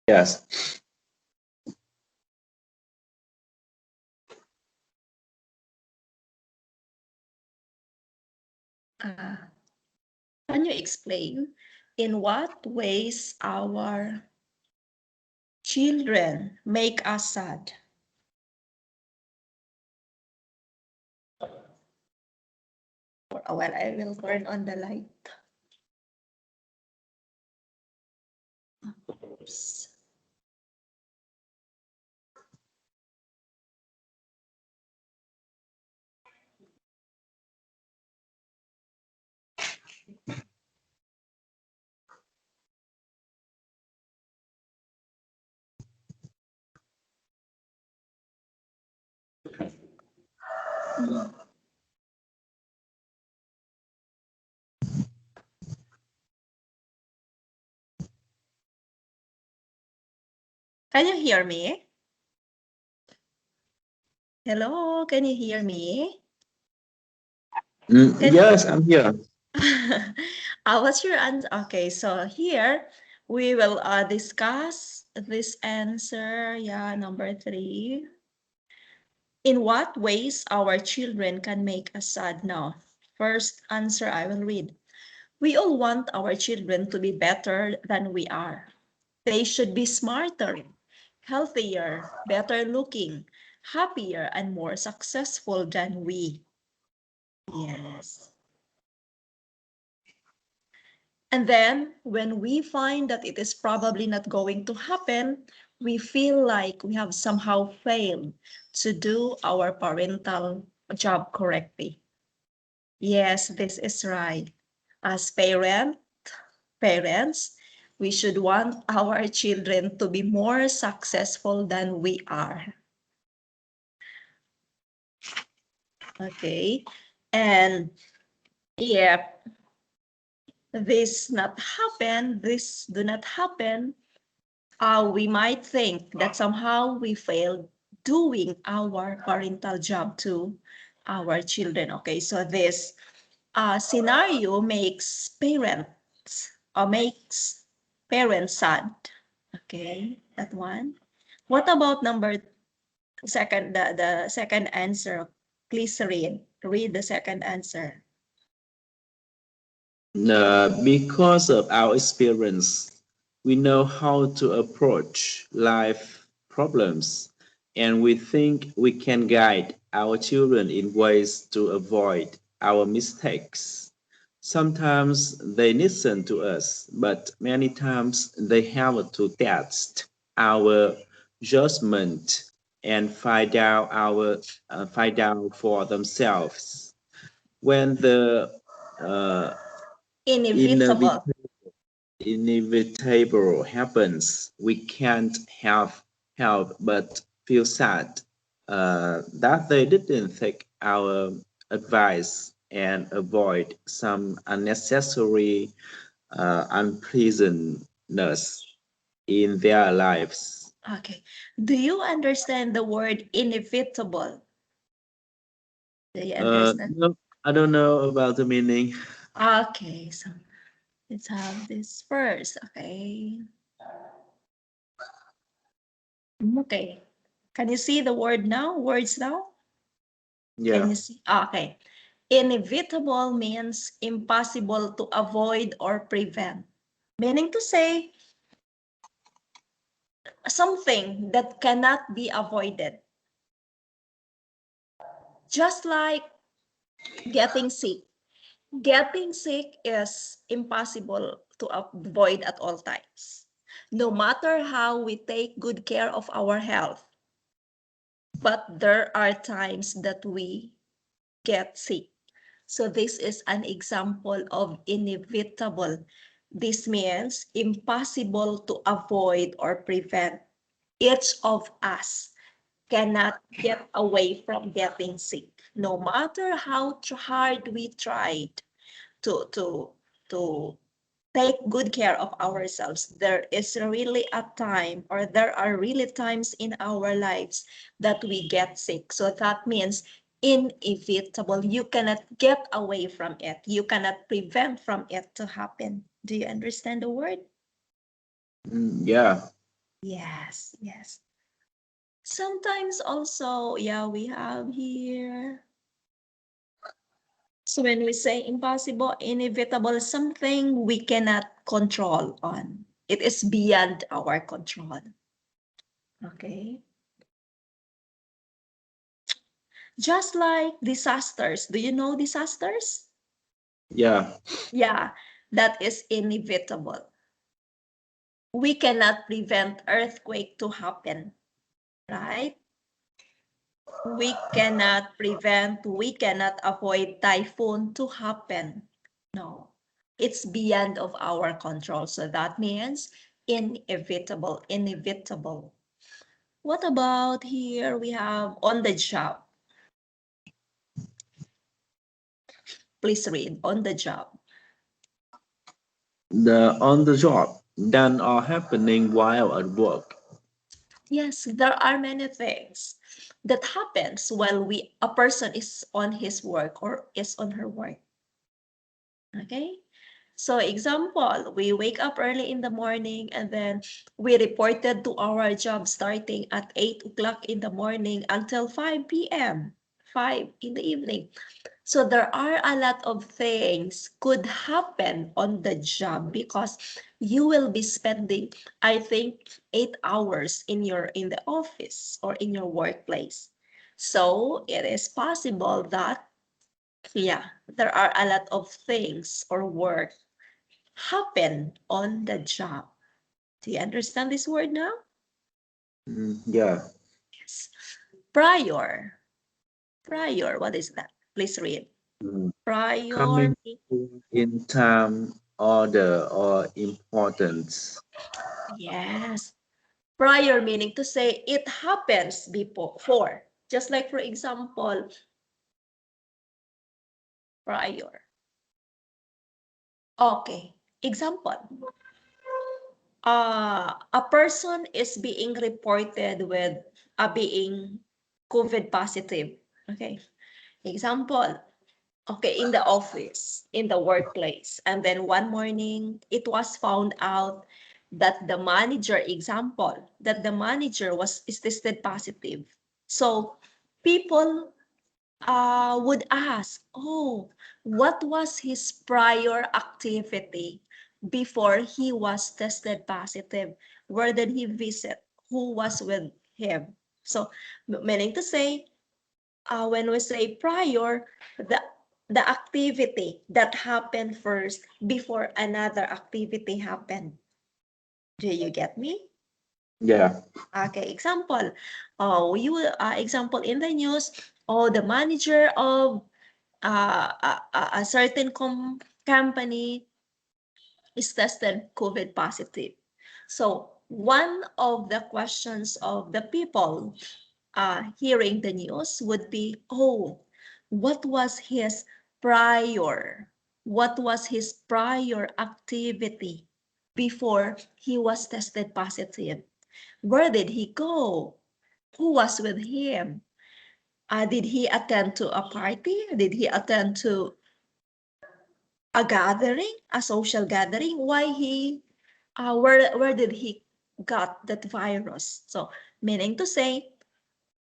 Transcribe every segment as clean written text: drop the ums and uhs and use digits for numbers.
Yes. Can you explain in what ways our children make us sad? For a while, I will turn on the light. Oops. Can you hear me? Hello, can you hear me? Yes, I'm here. What's your answer? Okay, so here we will discuss this answer. Yeah, number 3. In what ways our children can make us sad now? First answer I will read. We all want our children to be better than we are. They should be smarter, healthier, better looking, happier, and more successful than we. Yes. And then when we find that it is probably not going to happen, we feel like we have somehow failed to do our parental job correctly. Yes, this is right. As parents, we should want our children to be more successful than we are. Okay. And if this do not happen, we might think that somehow we failed doing our parental job to our children. Okay, so this scenario makes parents sad. Okay, that one. What about the second answer? Please read the second answer. Because of our experience, we know how to approach life problems, and we think we can guide our children in ways to avoid our mistakes. Sometimes they listen to us, but many times they have to test our judgment and find out for themselves. When the uh, Inevitable. inevitable happens, we can't help but feel sad that they didn't take our advice and avoid some unnecessary unpleasantness in their lives. Okay. Do you understand the word inevitable? Do you understand? No, I don't know about the meaning. Okay, so let's have this first. Okay. Okay. Can you see the word now? Words now? Can Yeah. you see? Okay. Inevitable means impossible to avoid or prevent. Meaning to say, something that cannot be avoided. Just like getting sick. Getting sick is impossible to avoid at all times. No matter how we take good care of our health, but there are times that we get sick. So this is an example of inevitable. This means impossible to avoid or prevent. Each of us cannot get away from getting sick, no matter how hard we tried to to take good care of ourselves. There is really a time, or there are really times in our lives that we get sick. So that means inevitable. You cannot get away from it. You cannot prevent from it to happen. Do you understand the word? Yeah. Yes, yes. Sometimes also, yeah, we have here. So when we say impossible, inevitable, something we cannot control on. It is beyond our control. Okay. Just like disasters. Do you know disasters? Yeah. Yeah, that is inevitable. We cannot prevent earthquake to happen, right? We cannot avoid typhoon to happen. No, it's beyond of our control. So that means inevitable, inevitable. What about here? We have on the job. Please read on the job. The on the job done or happening while at work. Yes, there are many things that happens while a person is on his work or is on her work. Okay? So example, we wake up early in the morning and then we reported to our job starting at 8 o'clock in the morning until 5 p.m., 5 in the evening. So there are a lot of things could happen on the job because you will be spending, I think, 8 hours in the office or in your workplace. So it is possible that, yeah, there are a lot of things or work happen on the job. Do you understand this word now? Yeah. Yes. Prior. Prior, what is that? Please read. Mm. Prior. Coming in time, order, or importance. Yes. Prior meaning to say it happens before. Just like for example, prior. Okay. Example. A person is being reported with being COVID positive. Okay. Example, okay, in the office, in the workplace. And then one morning, it was found out that the manager, example, that the manager is tested positive. So people would ask, oh, what was his prior activity before he was tested positive? Where did he visit? Who was with him? So meaning to say, when we say prior, the the activity that happened first before another activity happened. Do you get me? Yeah. Okay, example. Oh, example in the news. Oh, the manager of a certain company is tested COVID positive. So one of the questions of the people hearing the news would be, oh, what was his prior? What was his prior activity before he was tested positive? Where did he go? Who was with him? Did he attend to a party? Did he attend to a gathering, a social gathering? Where did he got that virus? So meaning to say,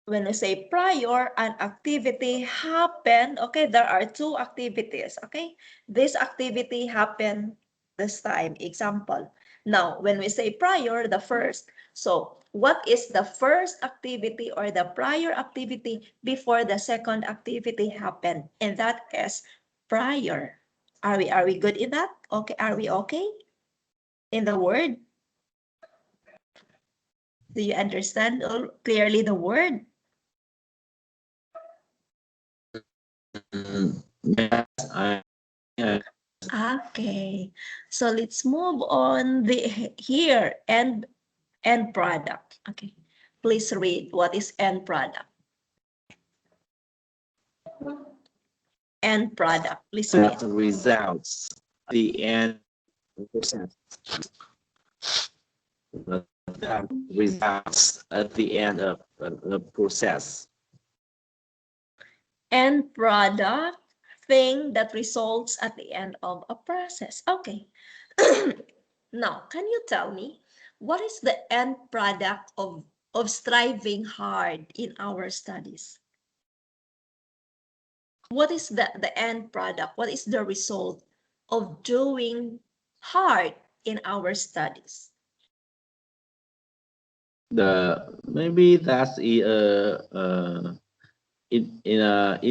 when we say prior, an activity happened, okay, there are two activities, okay? This activity happened this time, example. Now, when we say prior, the first, so what is the first activity or the prior activity before the second activity happened? And that is prior. Are we good in that? Okay, are we okay in the word? Do you understand clearly the word? Yes, I Okay, so let's move on the here end product. Okay, please read what is end product. End product, please read. the results. The end process. The results at the end of the process. End product, thing that results at the end of a process. Okay. Now, can you tell me What is the end product of striving hard in our studies? What is the end product? What is the result of doing hard in our studies? Maybe that's in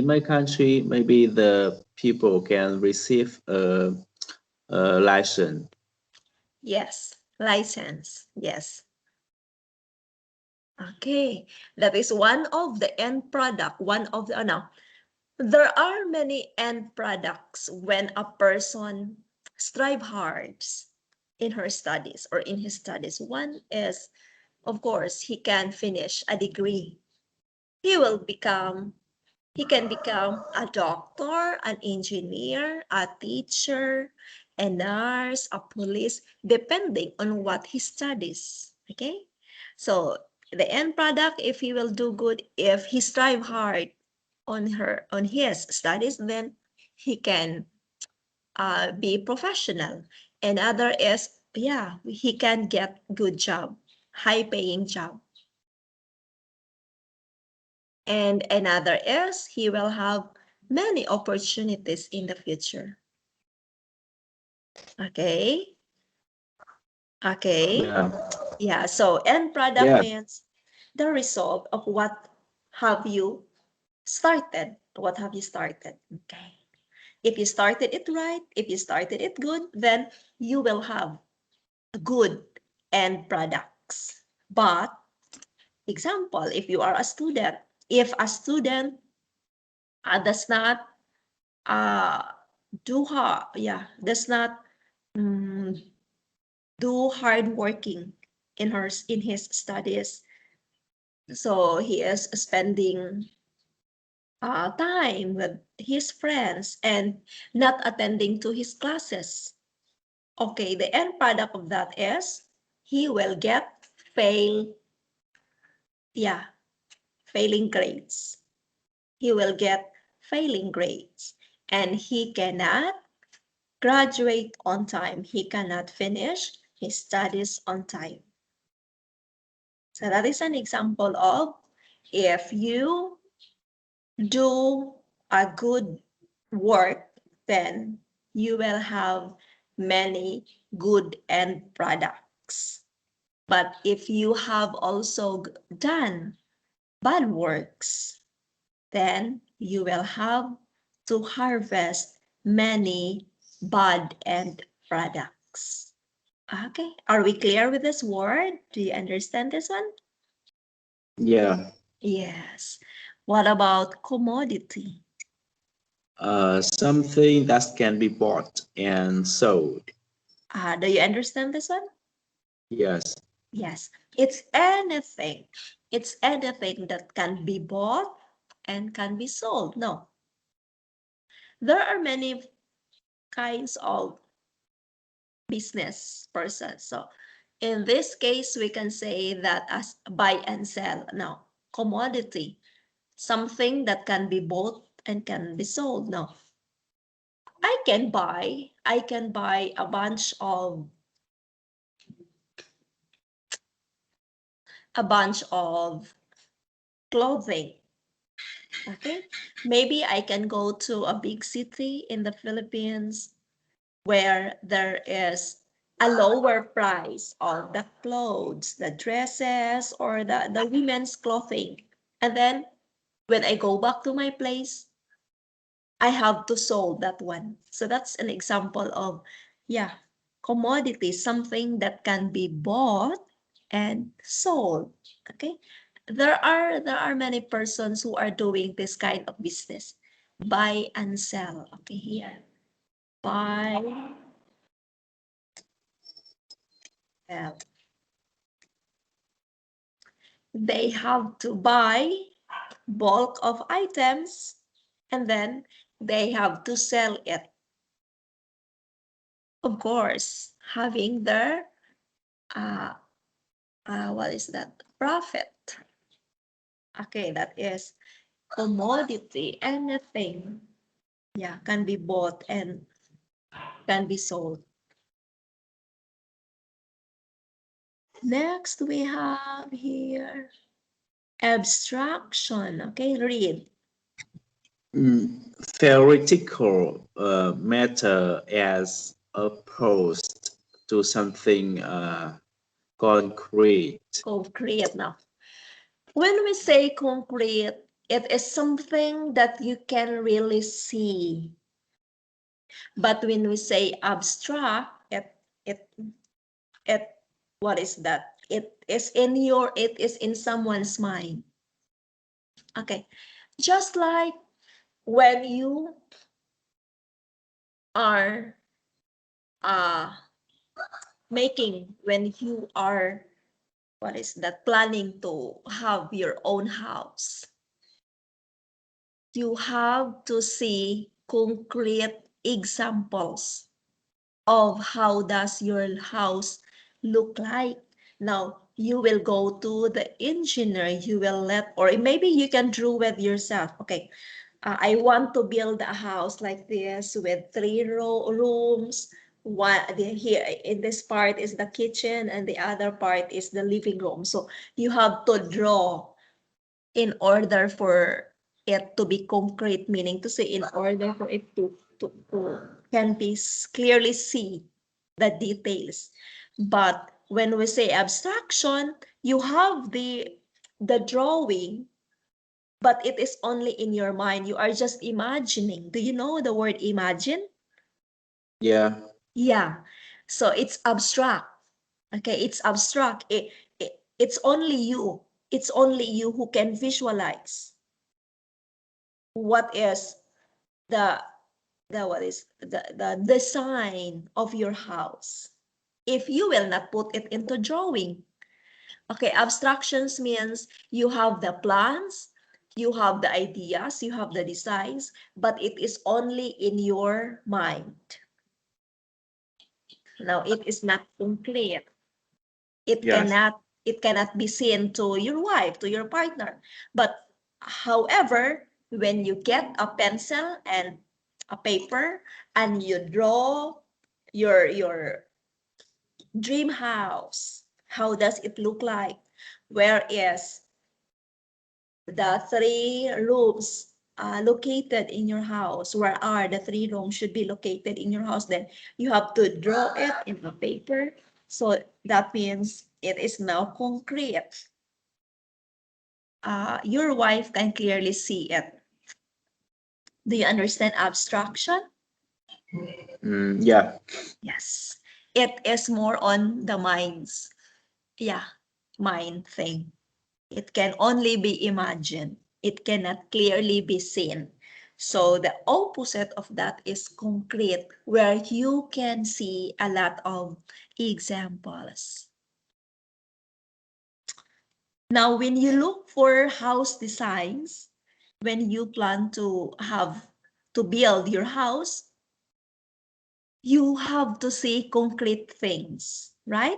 my country, maybe the people can receive a license. Yes, license. Yes. Okay, that is one of the end product. One of the no, there are many end products when a person strive hard in her studies or in his studies. One is, of course, he can finish a degree. He will become He can become a doctor, an engineer, a teacher, a nurse, a police, depending on what he studies. Okay? So the end product, if he will do good, if he strive hard on his studies, then he can be professional. Another is, yeah, he can get good job, high paying job. And another is he will have many opportunities in the future. Okay. Okay. Yeah, Yeah. So end product yeah, means the result of what have you started. What have you started? Okay. If you started it right, if you started it good, then you will have good end products. But example, if you are a student, if a student does not uh, does not um, do hard working in his studies. So he is spending time with his friends and not attending to his classes. Okay, the end product of that is he will get fail, yeah, failing grades. He will get failing grades and he cannot graduate on time. He cannot finish his studies on time. So that is an example of if you do a good work, then you will have many good end products. But if you have also done bad works, then you will have to harvest many bad end products. Okay, are we clear with this word? Do you understand this one? yeah. Yes. What about commodity? Something that can be bought and sold. Do you understand this one? Yes, Yes. It's anything. It's anything that can be bought and can be sold. No. There are many kinds of business persons. So in this case, we can say that as buy and sell. Now, commodity, something that can be bought and can be sold. No. I can buy a bunch of clothing. Okay, maybe I can go to a big city in the Philippines where there is a lower price of the clothes, the dresses, or the women's clothing. And then when I go back to my place, I have to sold that one. So that's an example of, yeah, commodity, something that can be bought and sold. Okay. There are many persons who are doing this kind of business. Buy and sell. Okay, here. Buy, sell. They have to buy bulk of items and then they have to sell it. Of course, having their uh, what is that? Profit. Okay, that is commodity. Anything, yeah, can be bought and can be sold. Next, we have here abstraction. Okay, read. Theoretical matter as opposed to something concrete. Concrete now. When we say concrete, it is something that you can really see. But when we say abstract, it, it, what is that? It is in someone's mind. Okay, just like when you are uh, when you are, what is that, planning to have your own house, you have to see concrete examples of how does your house look like. Now, you will go to the engineer, you will let, or maybe you can draw with yourself. Okay, I want to build a house like this with three rooms. Here in this part is the kitchen and the other part is the living room. So you have to draw in order for it to be concrete, meaning to say in order for it to can be clearly see the details. But when we say abstraction, you have the drawing, but it is only in your mind. You are just imagining. Do you know the word imagine? Yeah, Yeah. So it's abstract. Okay, it's abstract. It's only you. It's only you who can visualize what is the the design of your house. If you will not put it into drawing. Okay, abstractions means you have the plans, you have the ideas, you have the designs, but it is only in your mind. Now, it is not complete. It yes. cannot it cannot be seen to your wife, to your partner. But however, when you get a pencil and a paper and you draw your dream house, how does it look like? Where is the three rooms located in your house? Where are the three rooms should be located in your house? Then you have to draw it in a paper. So that means it is now concrete. Your wife can clearly see it. Do you understand abstraction? Yeah. Yes. It is more on the mind's, yeah, mind thing. It can only be imagined. It cannot clearly be seen. So the opposite of that is concrete, where you can see a lot of examples. Now, when you look for house designs, when you plan to build your house, you have to see concrete things, right?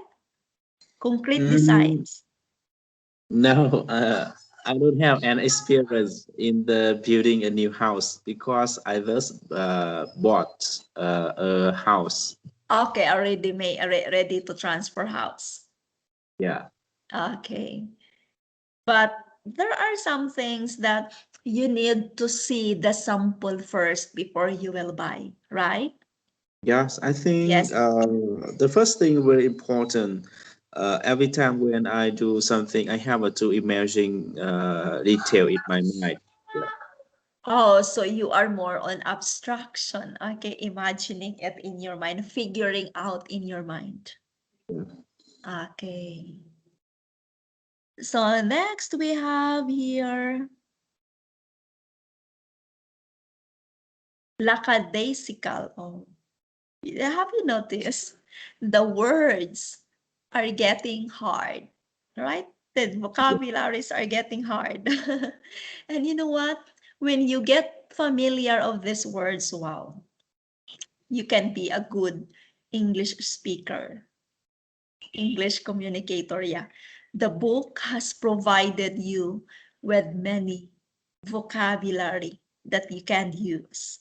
Concrete Mm, designs. no, I don't have an experience in the building a new house because I just bought a house. Okay, already made, ready to transfer house. Yeah. Okay. But there are some things that you need to see the sample first before you will buy, right? Yes, I think Yes. the first thing very important. Every time when I do something, I have to imagine detail in my mind. Yeah. Oh, so you are more on abstraction. Okay, imagining it in your mind, figuring out in your mind. Okay. So next we have here lackadaisical. Oh, have you noticed the words are getting hard, right? The Yeah. vocabularies are getting hard. And you know what? When you get familiar of these words, wow, you can be a good English speaker, English communicator. Yeah. The book has provided you with many vocabulary that you can use.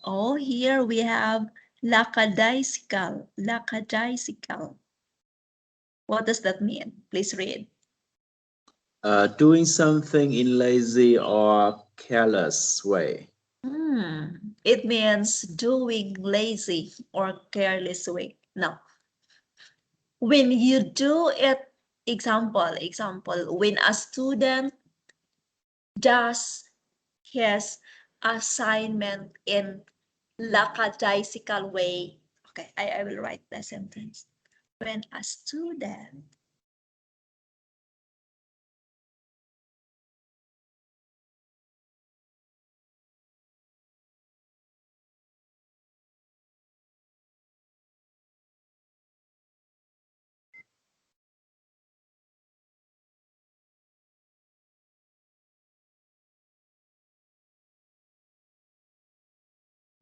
Oh, here we have lackadaisical, lackadaisical. What does that mean? Please read. Doing something in lazy or careless way. It means doing lazy or careless way. Now, when you do it, example, when a student does his assignment in lackadaisical way. Okay, I will write the sentence. When a student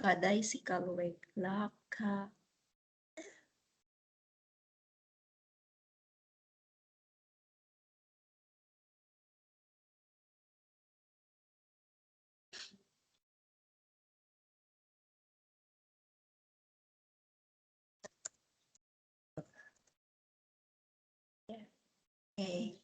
lackadaisical way, okay.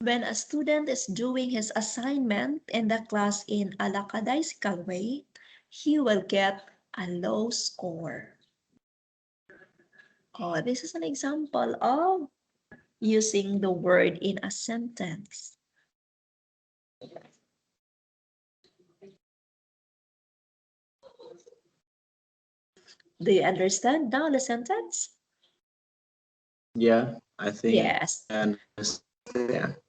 When a student is doing his assignment in the class in a lackadaisical way, he will get a low score. Oh, this is an example of using the word in a sentence. Do you understand now the sentence? Yeah, I think Yes. I understand.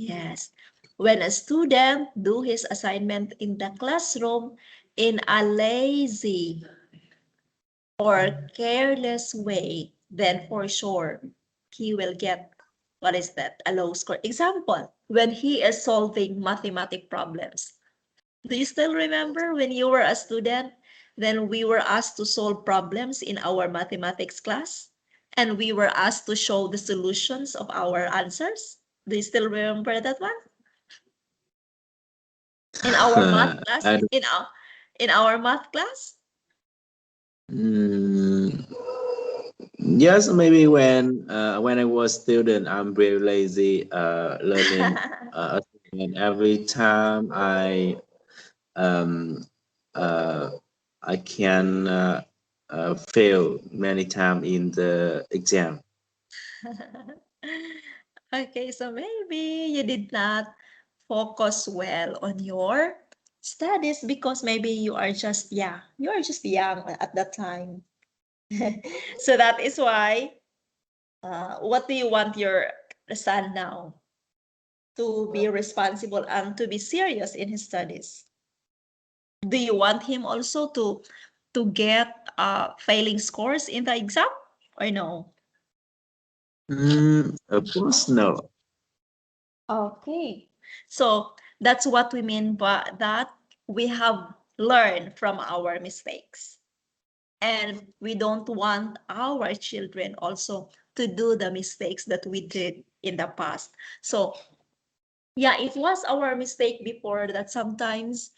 Yes. When a student do his assignment in the classroom in a lazy or careless way, then for sure he will get, what is that, a low score. Example, when he is solving mathematic problems. Do you still remember when you were a student? Then we were asked to solve problems in our mathematics class, and we were asked to show the solutions of our answers. Do you still remember that one? In our math class? I, In our math class? mm, yes, maybe when I was student, I'm very lazy learning. And every time um uh I can fail many times in the exam. Okay, so maybe you did not focus well on your studies because maybe you are just young at that time. So that is why, what do you want your son now? To be responsible and to be serious in his studies. Do you want him also to get failing scores in the exam or no? Of course, no. Okay. So that's what we mean by that we have learned from our mistakes. And we don't want our children also to do the mistakes that we did in the past. So yeah, it was our mistake before that sometimes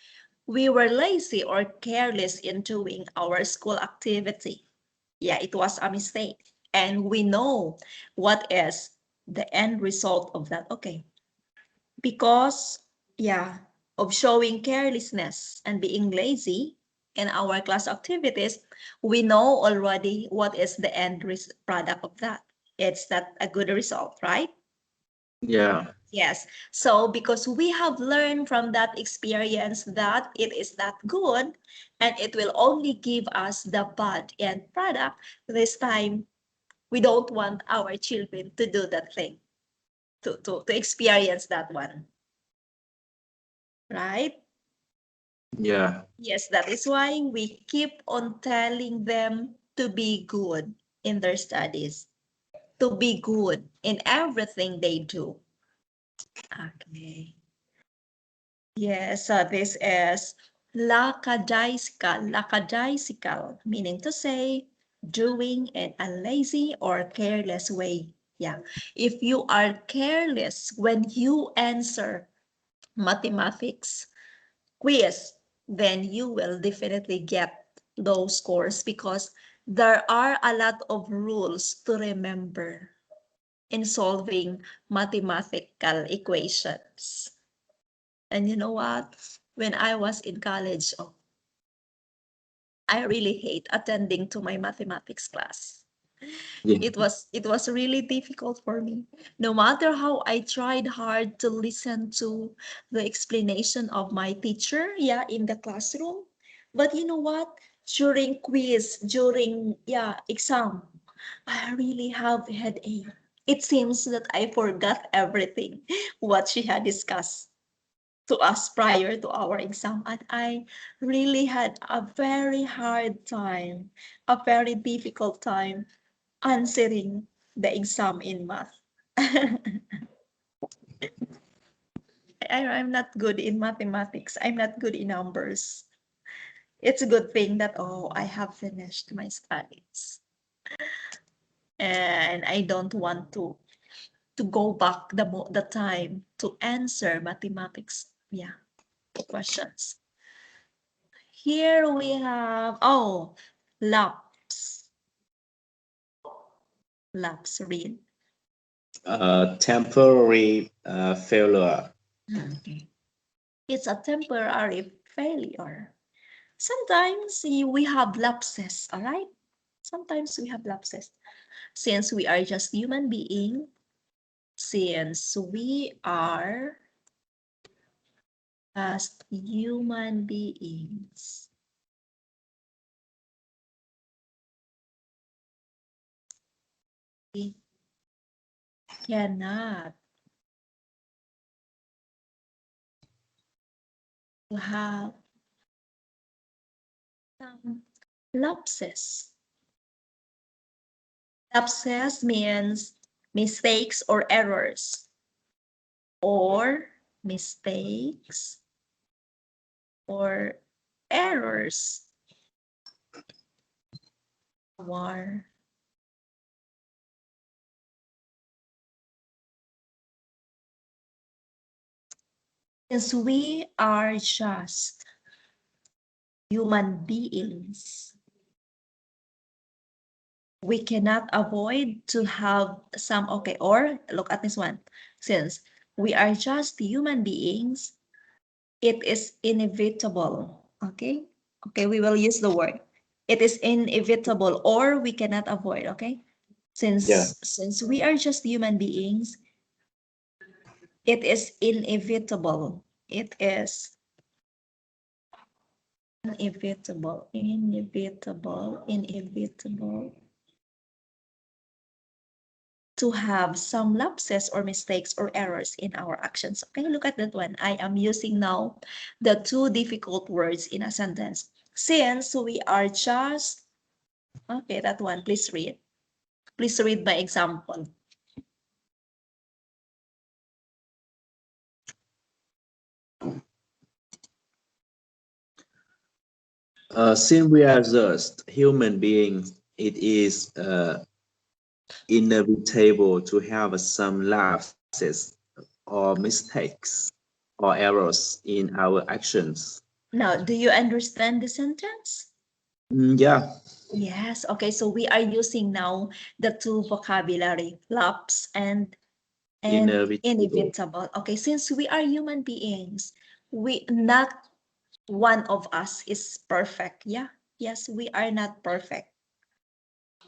we were lazy or careless in doing our school activity. Yeah, it was a mistake. And we know what is the end result of that. Okay. Because, yeah, of showing carelessness and being lazy in our class activities, we know already what is the end product of that. It's not a good result, right? Yeah, Yes. So because we have learned from that experience that it is not good and it will only give us the bad end product, this time we don't want our children to do that thing, to experience that one, right? yeah, Yes, that is why we keep on telling them to be good in their studies, to be good in everything they do. Okay. Yes, so this is lackadaisical, meaning to say doing in a lazy or careless way. Yeah. If you are careless when you answer mathematics quiz, then you will definitely get those scores because there are a lot of rules to remember in solving mathematical equations. And you know what? When I was in college, oh, I really hate attending to my mathematics class. Yeah. It was really difficult for me. No matter how I tried hard to listen to the explanation of my teacher, yeah, in the classroom. But you know what? During quiz, during exam, I really have headache. It seems that I forgot everything what she had discussed to us prior to our exam, and I really had a very hard time, a very difficult time answering the exam in math. I'm not good in mathematics. I'm not good in numbers. It's a good thing that, oh, I have finished my studies. And I don't want to go back the time to answer mathematics, questions. Here we have, oh, lapse. Lapse, read. Temporary failure. Okay. It's a temporary failure. Sometimes we have lapses, all right? Sometimes we have lapses. Since we are just human being, since we are just human beings, we cannot have some lapses. Lapses means mistakes or errors, or mistakes or errors, or since we are just human beings, we cannot avoid to have some, okay, or look at this one. Since we are just human beings, it is inevitable. Okay? Okay, we will use the word. It is inevitable or we cannot avoid, okay? Yeah. Since we are just human beings, it is inevitable. It is inevitable to have some lapses or mistakes or errors in our actions. Okay, look at that one. I am using now the two difficult words in a sentence. Since we are just, okay, that one, please read. Please read my example. Since we are just human beings, it is inevitable to have some lapses or mistakes or errors in our actions. Now, do you understand the sentence? Yeah, Yes, okay, so we are using now the two vocabulary, lapse and inevitable. inevitable. Okay, since we are human beings, we not one of us is perfect. Yeah, yes, we are not perfect.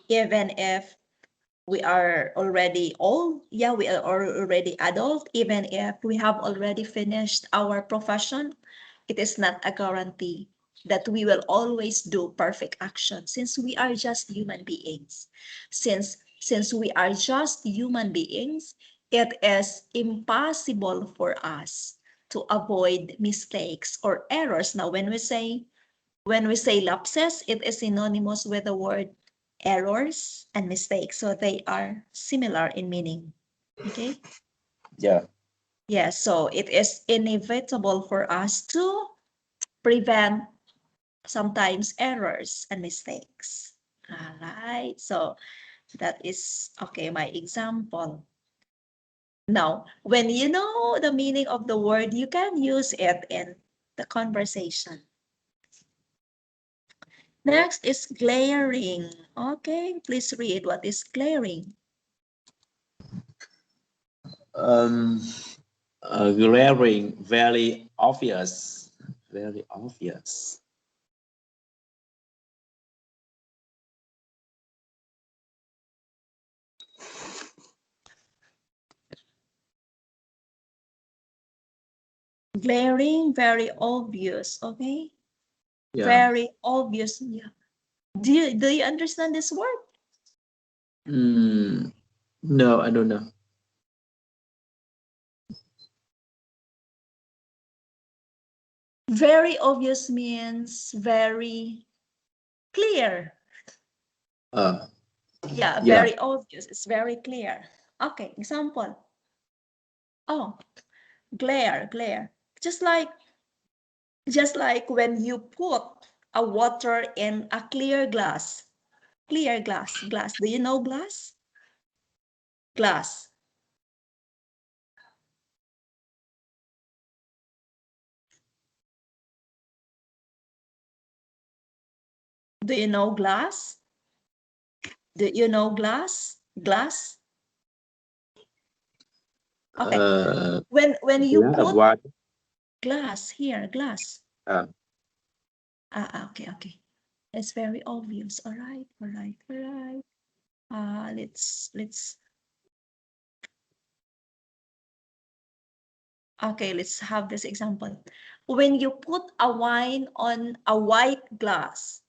Even if we are already old, yeah, we are already adult, even if we have already finished our profession, it is not a guarantee that we will always do perfect action since we are just human beings. Since we are just human beings, it is impossible for us to avoid mistakes or errors. Now, when we say lapses, it is synonymous with the word errors and mistakes. So they are similar in meaning. Okay? Yeah. Yes, so it is inevitable for us to prevent sometimes errors and mistakes. All right, so that is, okay, my example. Now, when you know the meaning of the word, you can use it in the conversation. Next is glaring. Okay, please read what is glaring. Um, Glaring, very obvious, very obvious. Glaring, very obvious. Okay, Yeah. very obvious. Yeah. Do you understand this word? Mm, no, I don't know. Very obvious means very clear. Uh, Yeah, yeah. very obvious. It's very clear. Okay, example. Oh, glare. Just like just like when you put a water in a clear glass. Clear glass. Do you know glass? Glass. Do you know glass? Do you know glass? Glass? Okay. Uh, When you lot of put water. glass here, glass. Uh, Okay. It's very obvious. All right. Let's okay, let's have this example. When you put a wine on a white glass,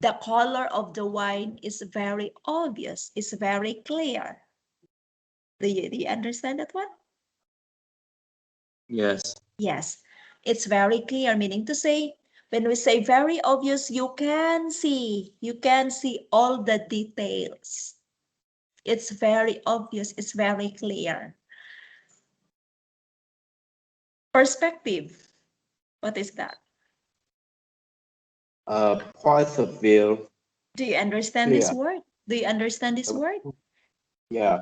the color of the wine is very obvious, it's very clear. Do you understand that one? yes. Yes, it's very clear, meaning to say, when we say very obvious, you can see all the details. It's very obvious, it's very clear. Perspective, what is that? Point of view, Do you understand this clear. word? Do you understand this word? Yeah.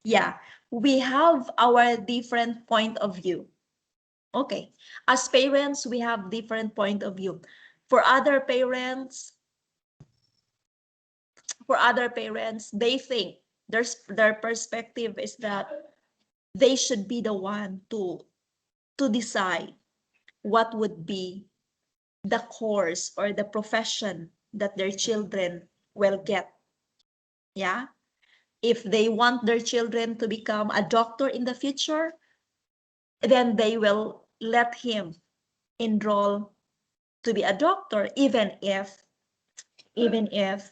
Yeah, we have our different point of view. Okay, as parents, we have different point of view. For other parents, they think their perspective is that they should be the one to decide what would be the course or the profession that their children will get. Yeah, if they want their children to become a doctor in the future, then they will let him enroll to be a doctor, even if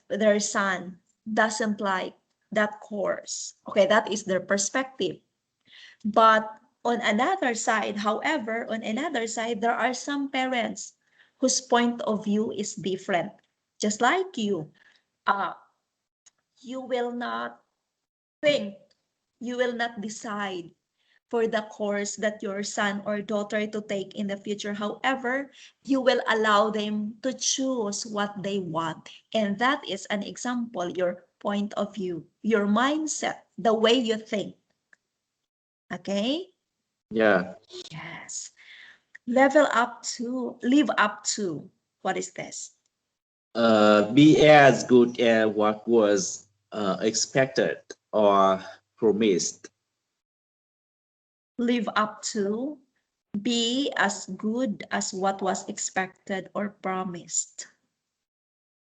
their son doesn't like that course. Okay, that is their perspective. But on another side, there are some parents whose point of view is different. Just like you, uh, you will not think, you will not decide for the course that your son or daughter to take in the future. However, you will allow them to choose what they want. And that is an example, your point of view, your mindset, the way you think. Okay? Yeah. Yes. Live up to. What is this? Be as good as what was expected or promised. Live up to. Be as good as what was expected or promised.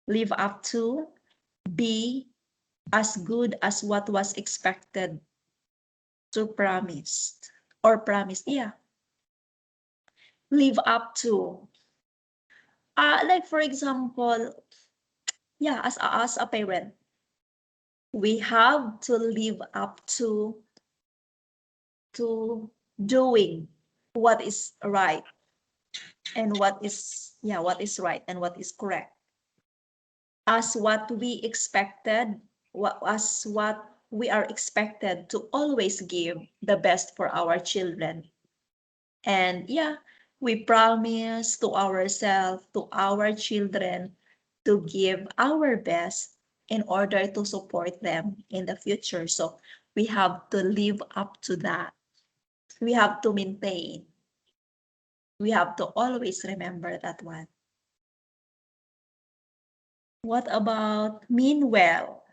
Live up to. Be as good as what was expected to promised or promised. Yeah, live up to. Like for example, yeah, as a parent, we have to live up to doing what is right and what is right and what is correct as what we expected, what we are expected to always give the best for our children. And yeah, we promise to ourselves, to our children, to give our best in order to support them in the future. So we have to live up to that. We have to maintain. We have to always remember that one. What about mean well?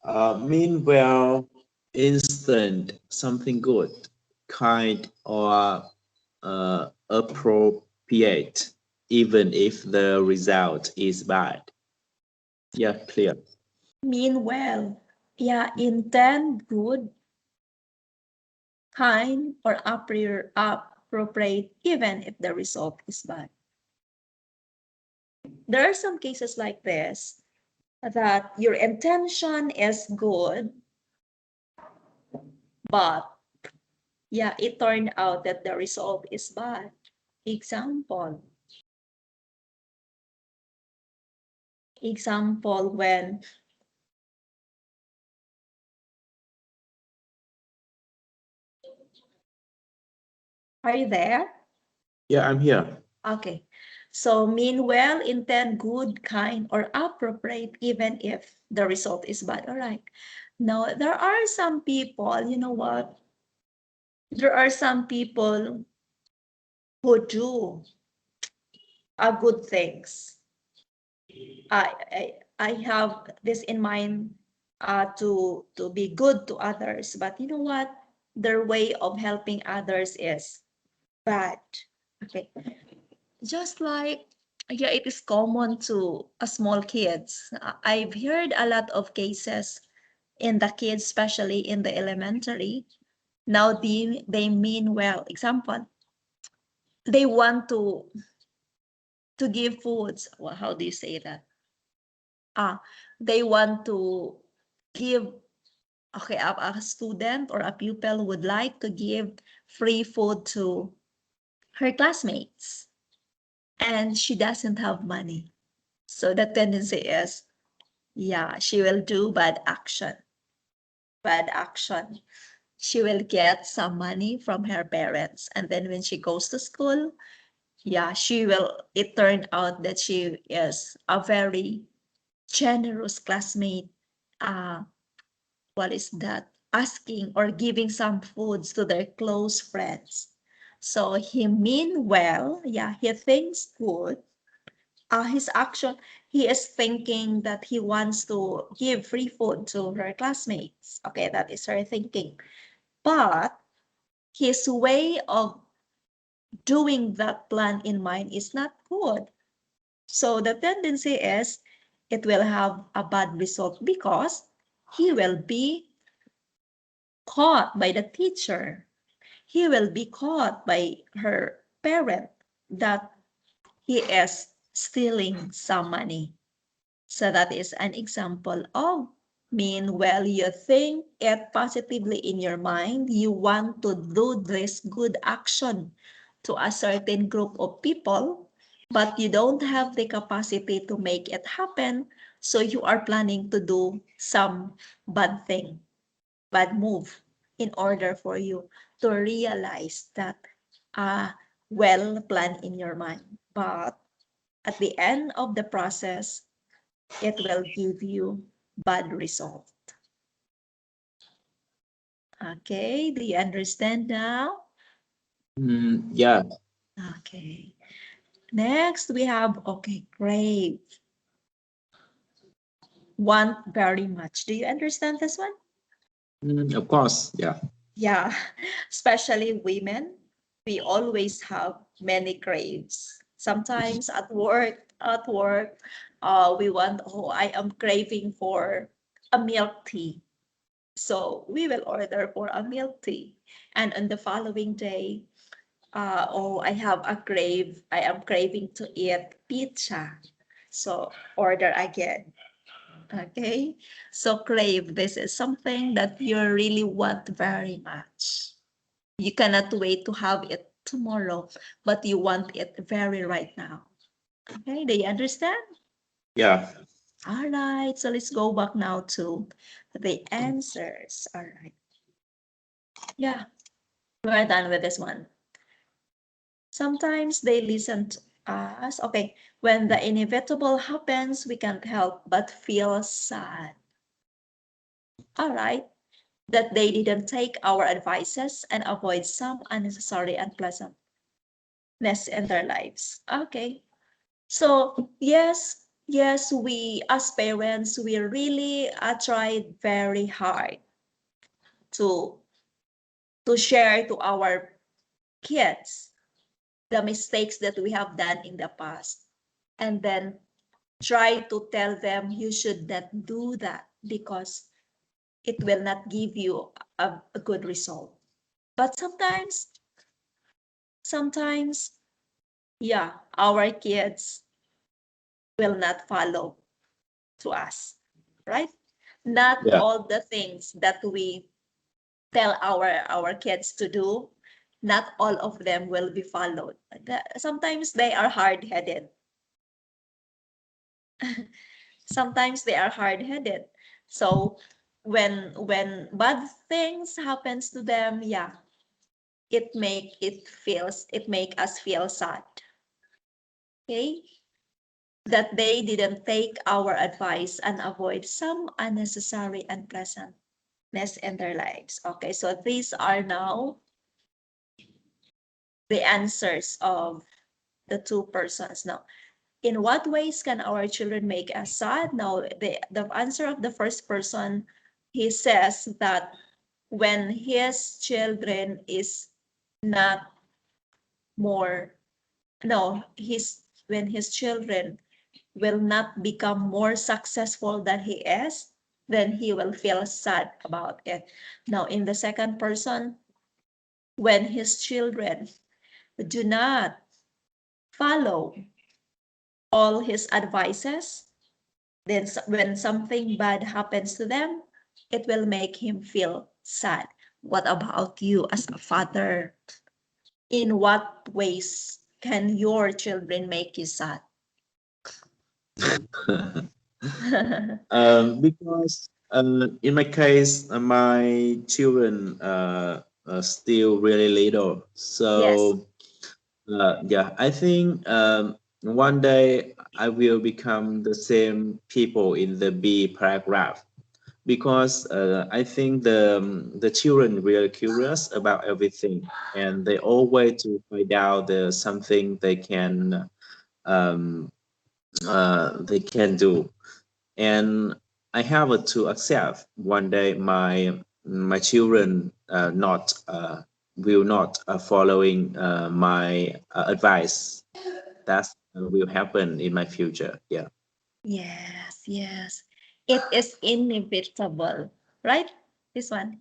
Meanwhile, instant something good, kind, or appropriate, even if the result is bad. Yeah, clear. Mean well. Yeah, intend good, kind, or appropriate, even if the result is bad. There are some cases like this that your intention is good, but yeah, it turned out that the result is bad. Example. Example when are you there? Yeah, I'm here. Okay. So mean well, intend good, kind, or appropriate, even if the result is bad. All right. Now, there are some people, you know what? There are some people who do good things. I, I, I have this in mind to be good to others, but you know what? Their way of helping others is bad. Okay. Just like, yeah, it is common to small kids. I've heard a lot of cases in the kids, especially in the elementary. Now they mean well. Example, they want to give foods. Well, how do you say that? They want to give, okay, a student or a pupil would like to give free food to her classmates, and she doesn't have money. So the tendency is, yeah, she will do bad action. Bad action. She will get some money from her parents. And then when she goes to school, yeah, it turned out that she is a very generous classmate. Uh, what is that? Asking or giving some foods to their close friends. So he mean well, yeah, he thinks good, his action, he is thinking that he wants to give free food to her classmates. Okay, that is her thinking. But his way of doing that plan in mind is not good. So the tendency is it will have a bad result because he will be caught by the teacher. He will be caught by her parent that he is stealing some money. So that is an example of mean well, you think it positively in your mind. You want to do this good action to a certain group of people, but you don't have the capacity to make it happen. So you are planning to do some bad thing, bad move in order for you to realize that well planned in your mind. But at the end of the process, it will give you bad result. Okay, do you understand now? Yeah. Okay. Next, we have, okay, crave. Want very much. Do you understand this one? Of course. Yeah. Yeah, especially women, we always have many craves. Sometimes at work, we want, oh, I am craving for a milk tea. So we will order for a milk tea. And on the following day, oh, I am craving to eat pizza. So order again. Okay. So crave, this is something that you really want very much. You cannot wait to have it tomorrow, but you want it very right now. Okay, do you understand? Yeah. All right, so let's go back now to the answers. All right. Yeah, we're done with this one. Sometimes they listen to us. Okay, when the inevitable happens, we can't help but feel sad. All right, that they didn't take our advices and avoid some unnecessary unpleasantness in their lives. Okay, so yes, yes, we as parents, we really tried very hard to share to our kids the mistakes that we have done in the past, and then try to tell them you should not do that because it will not give you a good result. But sometimes, yeah, our kids will not follow to us, right? Not Yeah. all the things that we tell our kids to do, not all of them will be followed. Sometimes they are hard-headed. Sometimes they are hard-headed. So when bad things happens to them, yeah, it make us feel sad. Okay? That they didn't take our advice and avoid some unnecessary unpleasantness in their lives. Okay, so these are now the answers of the two persons. Now, in what ways can our children make us sad? Now, the answer of the first person, he says that when his children is not more, no, his when his children will not become more successful than he is, then he will feel sad about it. Now, in the second person, when his children do not follow all his advices, then when something bad happens to them, it will make him feel sad. What about you as a father? In what ways can your children make you sad? Because in my case, my children are still really little. Yes. So yeah, I think one day I will become the same people in the B paragraph because I think the children really curious about everything and they always to find out the something um, they can do. And I have to accept one day my children not will not following my advice. That will happen in my future. Yeah. Yes, yes. It is inevitable, right? This one.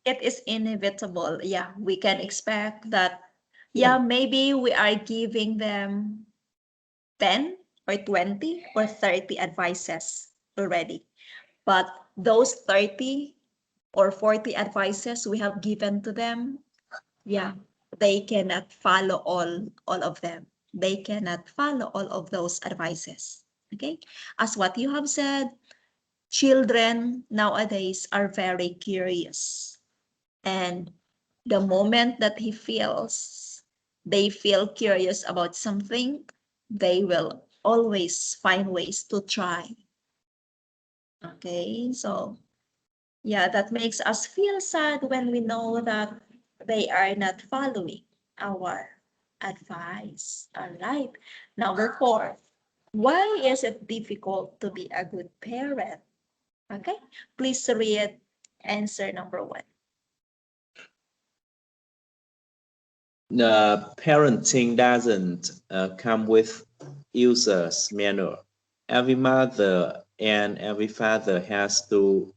It is inevitable. Yeah, we can expect that. Yeah. Yeah, maybe we are giving them 10 or 20 or 30 advices already. But those 30 or 40 advices we have given to them, yeah, they cannot follow all of them. They cannot follow all of those advices. Okay? As what you have said, children nowadays are very curious. And the moment that they feel curious about something, they will always find ways to try. Okay, so yeah, that makes us feel sad when we know that they are not following our advice. All right, number 4. Why is it difficult to be a good parent? Okay, please read answer number 1. Parenting doesn't come with user's manual. Every mother and every father has to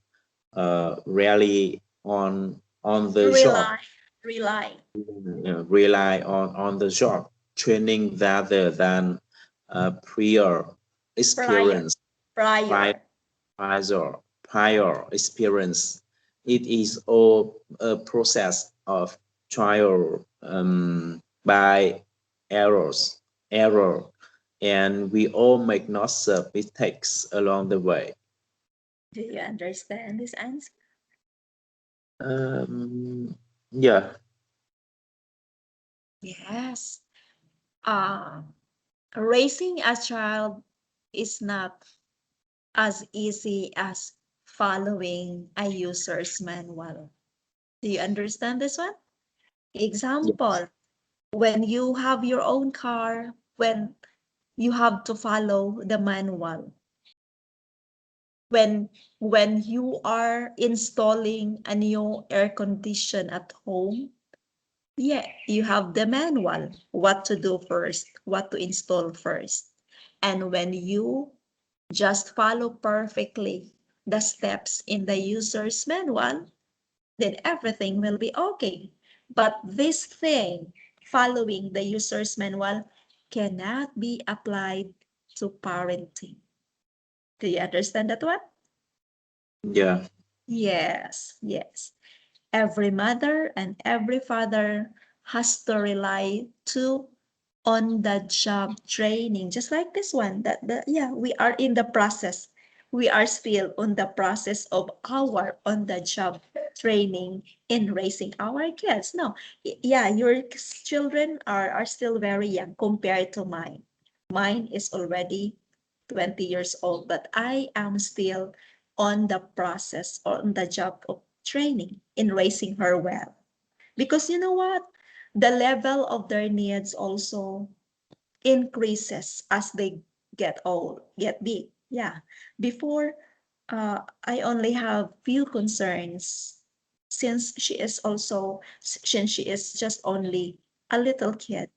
rely on the job, Rely, rely, rely on the job training rather than prior prior, experience, prior, prior. prior prior experience. It is all a process of trial by error, and we all make lots of mistakes along the way. Do you understand this answer? Yeah, Yes. Uh, Raising a child is not as easy as following a user's manual. Do you understand this one? yeah, Example, when you have your own car, when you have to follow the manual. When you are installing a new air condition at home, yeah, you have the manual, what to do first, what to install first. And when you just follow perfectly the steps in the user's manual, then everything will be okay. But this thing, following the user's manual, cannot be applied to parenting. Do you understand that one? Yeah. Yes, yes. Every mother and every father has to rely to on the job training, just like this one. Yeah, we are in the process. We are still on the process of our on the job training in raising our kids. No, yeah, your children are still very young compared to mine. Mine is already 20 years old, but I am still on the process, on the job of training in raising her well. Because you know what? The level of their needs also increases as they get old, get big. Yeah. Before, I only have few concerns since she is just only a little kid,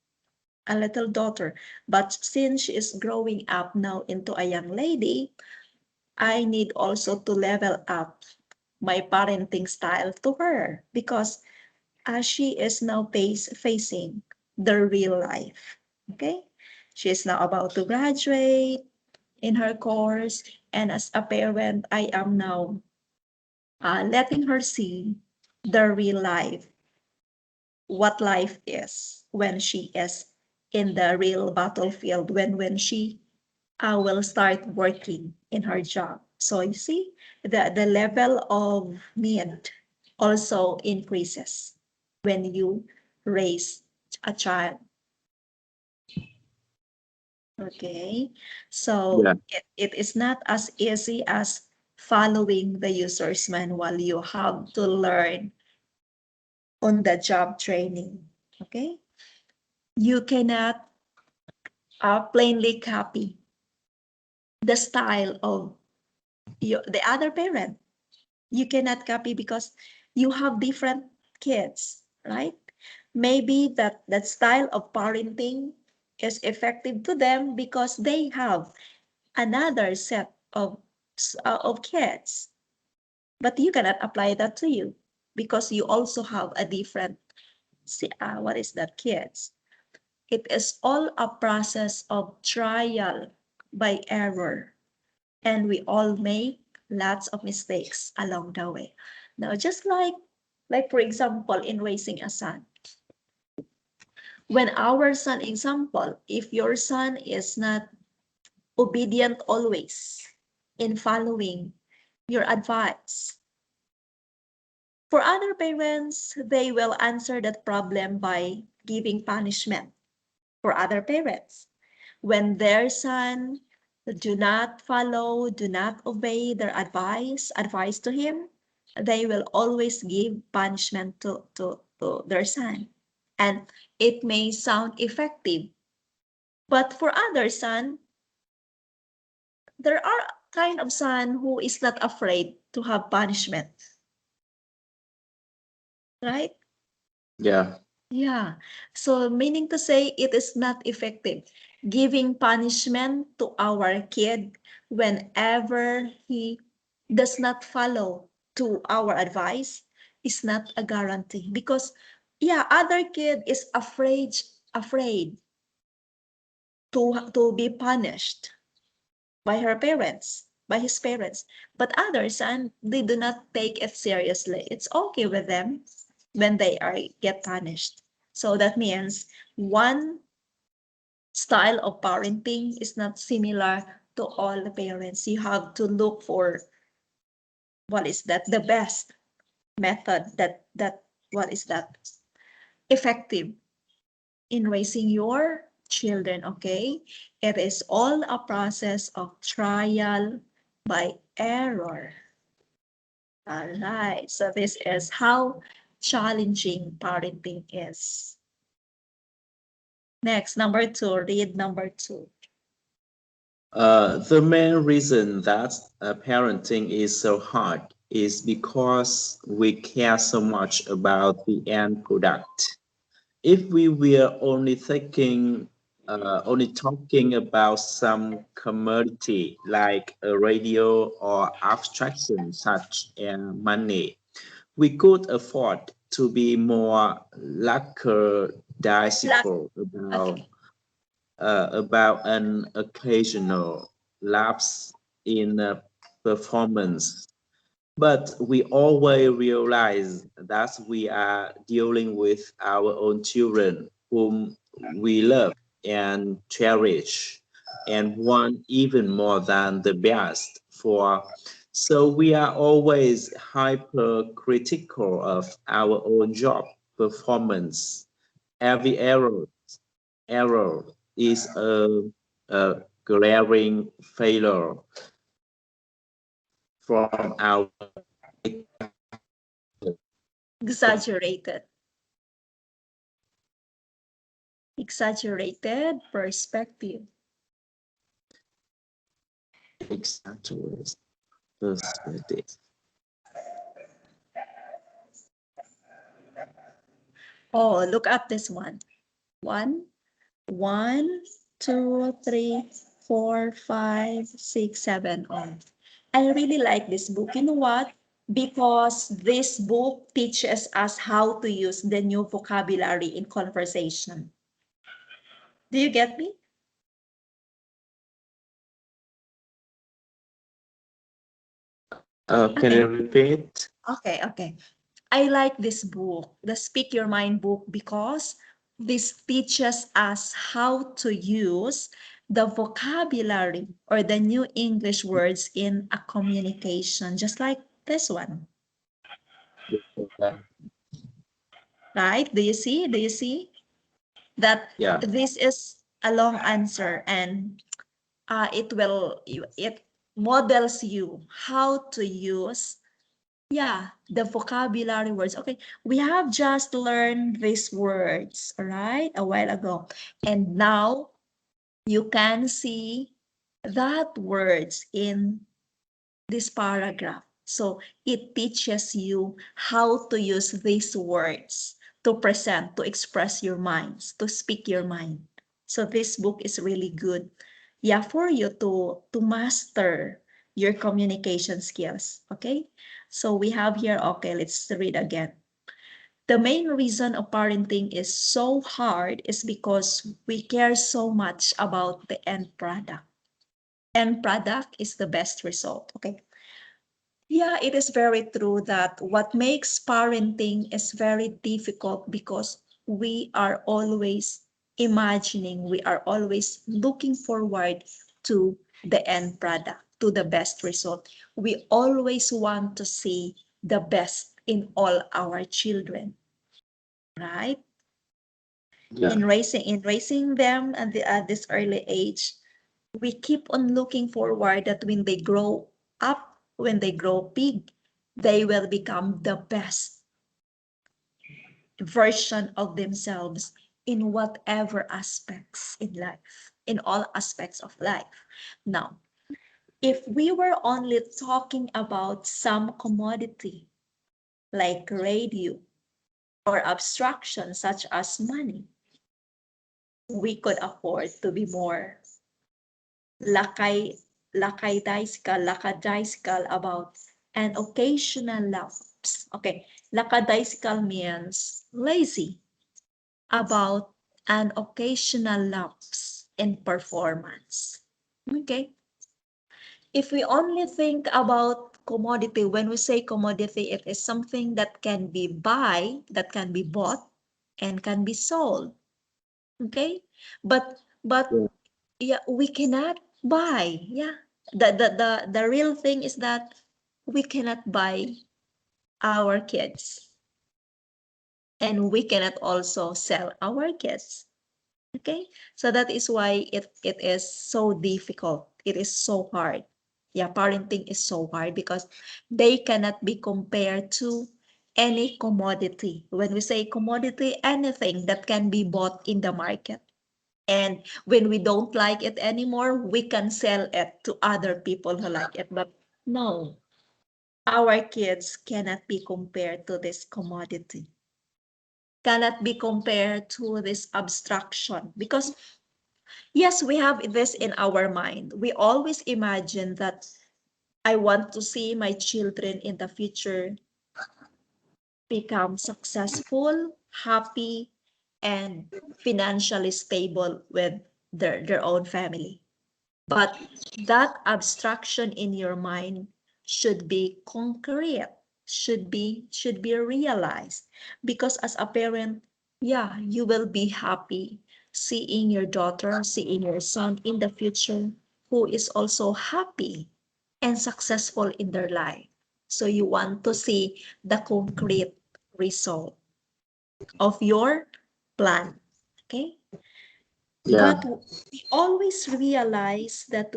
a little daughter. But since she is growing up now into a young lady, I need also to level up my parenting style to her because she is now facing the real life. Okay? She is now about to graduate in her course, and as a parent, I am now letting her see the real life, what life is when she is in the real battlefield, when she will start working in her job. So you see, the level of need also increases when you raise a child. Okay, so Yeah. it is not as easy as following the user's manual. You have to learn on the job training. Okay, you cannot plainly copy the style of the other parent. You cannot copy because you have different kids, right? Maybe that style of parenting is effective to them because they have another set of kids, but you cannot apply that to you because you also have a different what is that kids. It is all a process of trial by error, and we all make lots of mistakes along the way. Now, just like for example, in raising a son, when our son example, if your son is not obedient always in following your advice, for other parents, they will answer that problem by giving punishment for other parents. When their son do not follow, do not obey their advice to him, they will always give punishment to their son. And it may sound effective, but for other son, there are kind of son who is not afraid to have punishment, right? Yeah. Yeah. So meaning to say it is not effective. Giving punishment to our kid whenever he does not follow to our advice is not a guarantee because yeah, other kid is afraid to be punished by her parents, by his parents. But others, and they do not take it seriously. It's okay with them when they are get punished. So that means one style of parenting is not similar to all the parents. You have to look for what is that the best method that what is that effective in raising your children, okay? It is all a process of trial by error. All right, so this is how challenging parenting is. Next, number two, read number two. The main reason that parenting is so hard is because we care so much about the end product. If we were only talking about some commodity like a radio or abstraction such as money, we could afford to be more Luck. lackadaisical Okay. about an occasional lapse in performance. But we always realize that we are dealing with our own children whom we love and cherish and want even more than the best for. So we are always hypercritical of our own job performance. Every error is a glaring failure from our Exaggerated. Exaggerated perspective. exact perspective. Oh, look at this one. One, one, two, three, four, five, six, seven. Oh, I really like this book. You know what? Because this book teaches us how to use the new vocabulary in conversation. Do you get me? Can Okay. you repeat? Okay. I like this book, the Speak Your Mind book, because this teaches us how to use the vocabulary or the new English words in a communication, just like this one, Yeah, right? Do you see? Do you see that yeah, this is a long answer, and it models you how to use, yeah, the vocabulary words. Okay, we have just learned these words, all right, a while ago. And now you can see that words in this paragraph. So it teaches you how to use these words to present, to express your minds, to speak your mind. So this book is really good. Yeah, for you to master your communication skills. Okay. So we have here, okay, let's read again. The main reason of parenting is so hard is because we care so much about the end product. End product is the best result. Okay. Yeah, it is very true that what makes parenting is very difficult because we are always imagining, we are always looking forward to the end product, to the best result. We always want to see the best in all our children, right? yeah, In raising them at this early age, we keep on looking forward that when they grow up, when they grow big, they will become the best version of themselves in whatever aspects in life, in all aspects of life. Now, if we were only talking about some commodity like radio or abstraction such as money, we could afford to be more lakay lackadaisical about an occasional lapse. Okay, lackadaisical means lazy about an occasional lapse in performance. Okay, if we only think about commodity, when we say commodity, it is something that can be that can be bought and can be sold. Okay, but yeah, yeah, we cannot buy. Yeah, the real thing is that we cannot buy our kids, and we cannot also sell our kids. Okay, so that is why it is so difficult, it is so hard. Yeah, parenting is so hard because they cannot be compared to any commodity. When we say commodity, anything that can be bought in the market. And when we don't like it anymore, we can sell it to other people who like it. But no, our kids cannot be compared to this commodity, cannot be compared to this abstraction. Because yes, we have this in our mind. We always imagine that I want to see my children in the future become successful, happy, and financially stable with their own family. But that abstraction in your mind should be concrete, should be realized. Because as a parent, yeah, you will be happy seeing your daughter, seeing your son in the future who is also happy and successful in their life. So you want to see the concrete result of your plan. Okay? Yeah. But we always realize that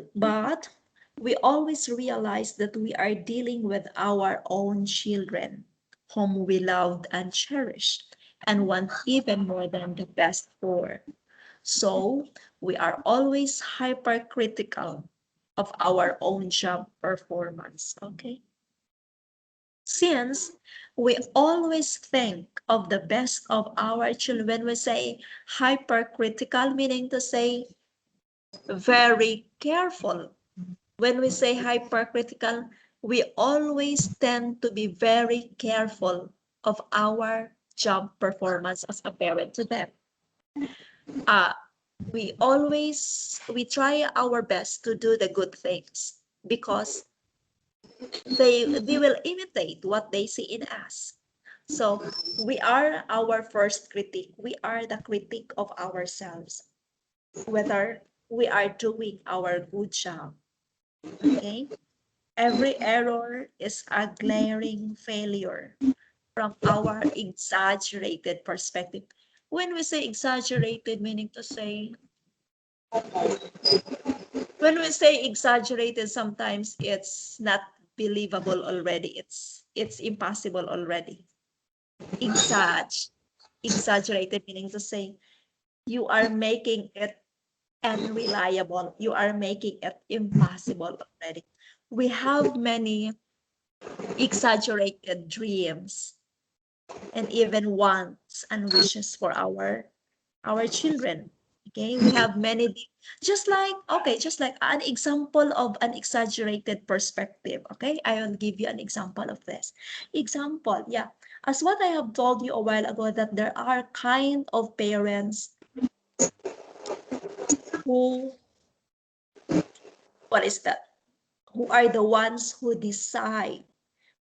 we are dealing with our own children, whom we loved and cherished, and want even more than the best for. So we are always hypercritical of our own job performance. Okay? Since we always think of the best of our children, when we say hypercritical, meaning to say very careful. When we say hypercritical, we always tend to be very careful of our job performance as a parent to them. Uh, we try our best to do the good things because they will imitate what they see in us. So we are our first critic. We are the critic of ourselves, whether we are doing our good job. Okay? Every error is a glaring failure from our exaggerated perspective. When we say exaggerated, meaning to say, when we say exaggerated, sometimes it's not believable already. It's impossible already. Exaggerated meaning to say you are making it unreliable. You are making it impossible already. We have many exaggerated dreams and even wants and wishes for our children. Okay, we have many, just like an example of an exaggerated perspective. Okay, I will give you an example of this example. Yeah, as what I have told you a while ago, that there are kind of parents who, what is that, who are the ones who decide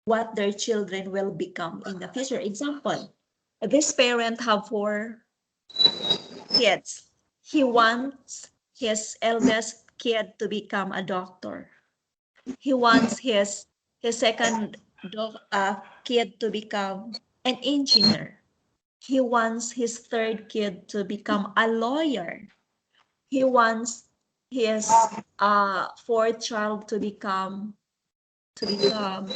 what their children will become in the future. Example, this parent have 4 kids. He wants his eldest kid to become a doctor. He wants his second kid to become an engineer. He wants his third kid to become a lawyer. He wants his fourth child to become to become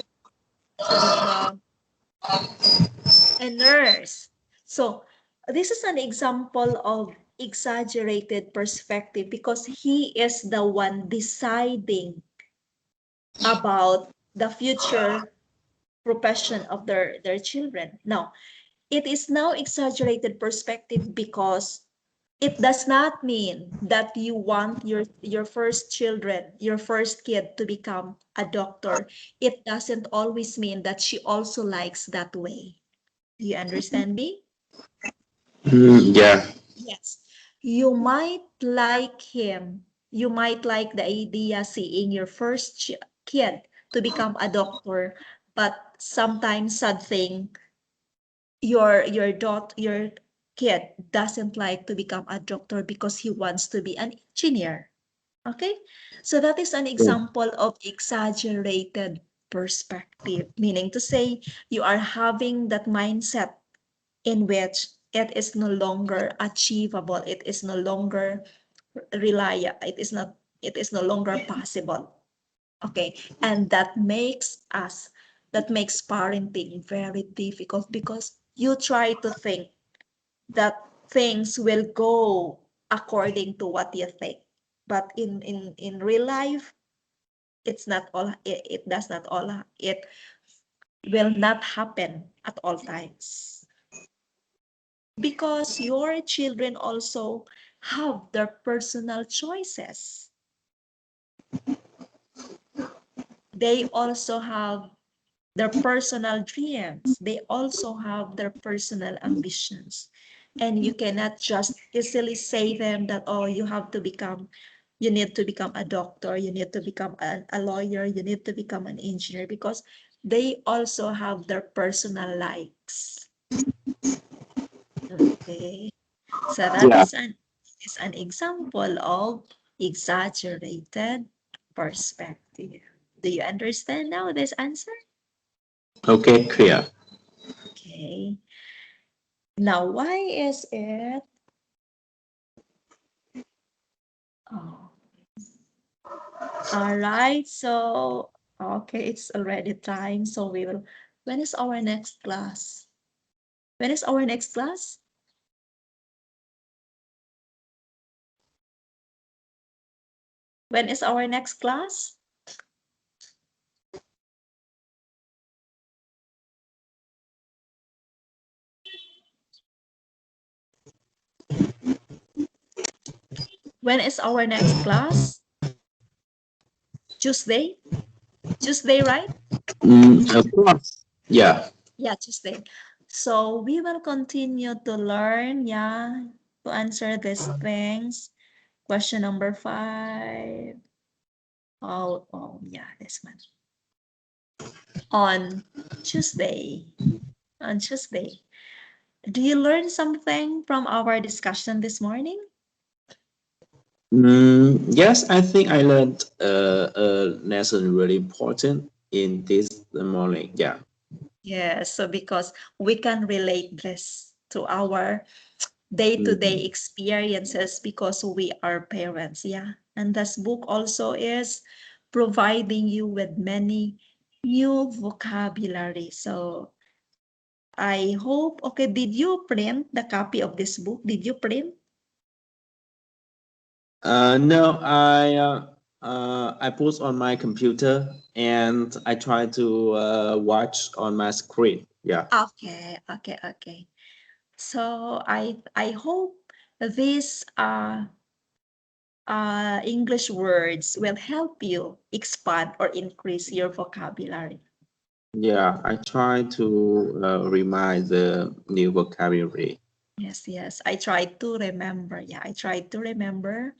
a nurse. So this is an example of exaggerated perspective because he is the one deciding about the future profession of their children. Now, it is now exaggerated perspective because it does not mean that you want your first children, your first kid to become a doctor. It doesn't always mean that she also likes that way. You understand me? Yeah. Yes. You might like him. You might like the idea seeing your first kid to become a doctor, but sometimes sad thing, your kid doesn't like to become a doctor because he wants to be an engineer. Okay? So that is an Yeah. example of exaggerated perspective, meaning to say you are having that mindset in which it is no longer achievable, it is no longer reliable, it is no longer possible. Okay, and that makes parenting very difficult because you try to think that things will go according to what you think. But in real life, it's not all, it does not all, it will not happen at all times. Because your children also have their personal choices. They also have their personal dreams. They also have their personal ambitions. And you cannot just easily say them that, oh, you need to become a doctor, you need to become a lawyer, you need to become an engineer, because they also have their personal likes. Okay. So that Yeah. is an example of exaggerated perspective. Do you understand now this answer? Okay, clear. Okay. Now, why is it? Oh, all right. So, okay, it's already time. So we will. When is our next class? When is our next class? When is our next class? When is our next class? Tuesday? Tuesday, right? Of course. Yeah. Yeah, Tuesday. So we will continue to learn, yeah, to answer these things. Question number 5. Oh, yeah, this one. On Tuesday. On Tuesday. Do you learn something from our discussion this morning? Yes, I think I learned a lesson really important in this morning. Yeah. Yes, so because we can relate this to our day-to-day Mm. experiences because we are parents, yeah. And this book also is providing you with many new vocabulary. So I hope, okay, did you print the copy of this book? Did you print? No, I put on my computer and I try to watch on my screen. Yeah. Okay. So I hope these English words will help you expand or increase your vocabulary. Yeah, I try to remind the new vocabulary. Yes. I tried to remember. Yeah, I tried to remember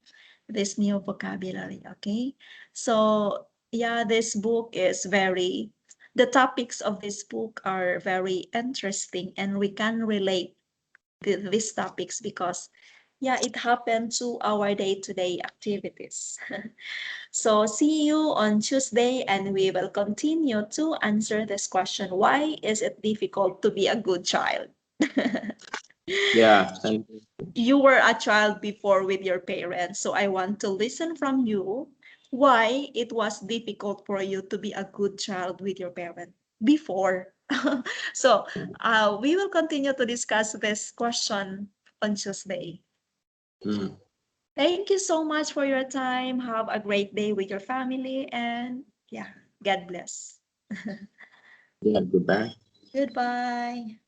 this new vocabulary. Okay. So, yeah, this book is the topics of this book are very interesting and we can relate these topics because, yeah, it happened to our day-to-day activities. So, see you on Tuesday and we will continue to answer this question. Why is it difficult to be a good child? Yeah, thank you. You were a child before with your parents, so I want to listen from you why it was difficult for you to be a good child with your parent before. So we will continue to discuss this question on Tuesday. Mm. Thank you so much for your time. Have a great day with your family and yeah, God bless. Yeah, goodbye. Goodbye.